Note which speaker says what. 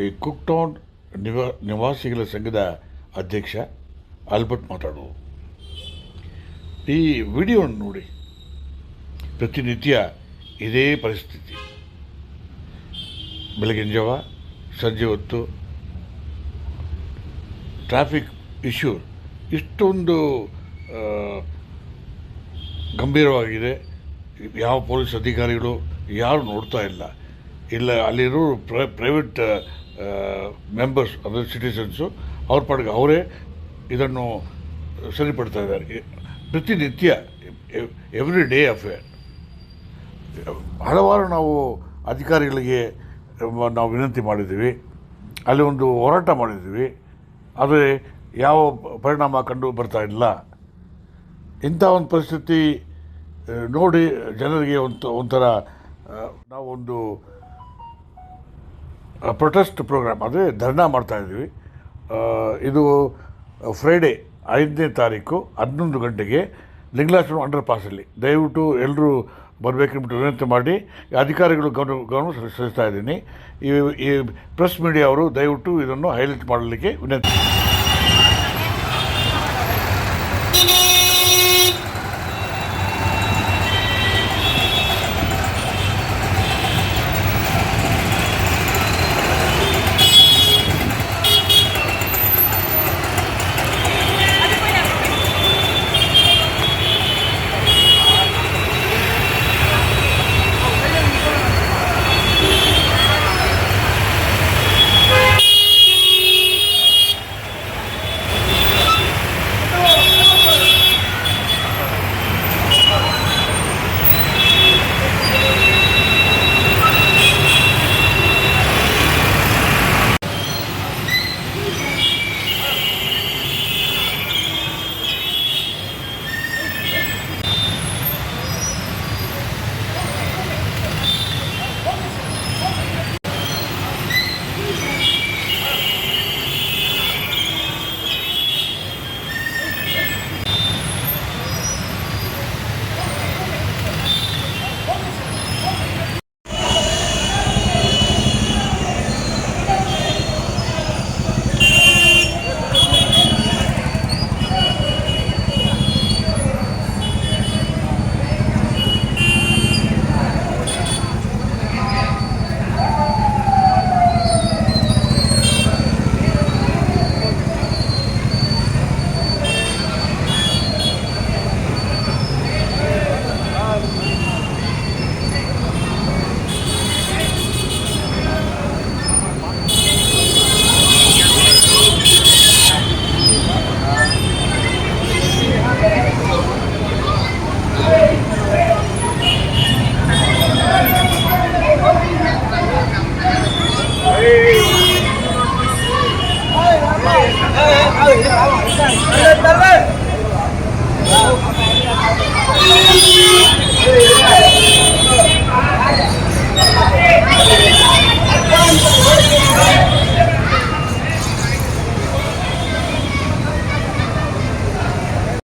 Speaker 1: ಈ ಕುಕ್ಟೌನ್ ನಿವಾಸಿಗಳ ಸಂಘದ ಅಧ್ಯಕ್ಷ ಆಲ್ಬರ್ಟ್ ಮಾತಾಡೋದು. ಈ ವಿಡಿಯೋವನ್ನು ನೋಡಿ. ಪ್ರತಿನಿತ್ಯ ಇದೇ ಪರಿಸ್ಥಿತಿ. ಬೆಳಗಿನ ಜಾವ, ಸಂಜೆ ಹೊತ್ತು ಟ್ರಾಫಿಕ್ ಇಶ್ಯೂ ಇಷ್ಟೊಂದು ಗಂಭೀರವಾಗಿದೆ. ಯಾವ ಪೊಲೀಸ್ ಅಧಿಕಾರಿಗಳು ಯಾರು ನೋಡ್ತಾ ಇಲ್ಲ ಅಲ್ಲಿರೋ ಪ್ರೈವೇಟ್ ಮೆಂಬರ್ಸ್ ಅಂದರೆ ಸಿಟಿಸನ್ಸು ಅವ್ರ ಪಾಡಿಗೆ ಅವರೇ ಇದನ್ನು ಸರಿಪಡ್ತಾ ಇದ್ದಾರೆ. ಪ್ರತಿನಿತ್ಯ ಎವ್ರಿ ಡೇ ಅಫೇರ್. ಹಲವಾರು ನಾವು ಅಧಿಕಾರಿಗಳಿಗೆ ನಾವು ವಿನಂತಿ ಮಾಡಿದ್ದೀವಿ, ಅಲ್ಲಿ ಒಂದು ಹೋರಾಟ ಮಾಡಿದ್ದೀವಿ, ಆದರೆ ಯಾವ ಪರಿಣಾಮ ಕಂಡು ಬರ್ತಾ ಇಲ್ಲ. ಇಂಥ ಒಂದು ಪರಿಸ್ಥಿತಿ ನೋಡಿ ಜನರಿಗೆ ಒಂಥರ ನಾವೊಂದು ಪ್ರೊಟೆಸ್ಟ್ ಪ್ರೋಗ್ರಾಮ್ ಅಂದರೆ ಧರ್ನಾ ಮಾಡ್ತಾಯಿದ್ದೀವಿ. ಇದು ಫ್ರೈಡೇ 5ನೇ ತಾರೀಕು 11 ಗಂಟೆಗೆ ಲಿಂಗಲಾಶ್ರಮ ಅಂಡರ್ ಪಾಸಲ್ಲಿ. ದಯವಿಟ್ಟು ಎಲ್ಲರೂ ಬರಬೇಕೆಂಬಿಟ್ಟು ವಿನಂತಿ ಮಾಡಿ ಅಧಿಕಾರಿಗಳು ಗಮನ ಸಲ್ಲಿಸ್ತಾ ಇದ್ದೀನಿ. ಈ ಪ್ರೆಸ್ ಮೀಡಿಯಾ ಅವರು ದಯವಿಟ್ಟು ಇದನ್ನು ಹೈಲೈಟ್ ಮಾಡಲಿಕ್ಕೆ ವಿನಂತಿ.
Speaker 2: Hey!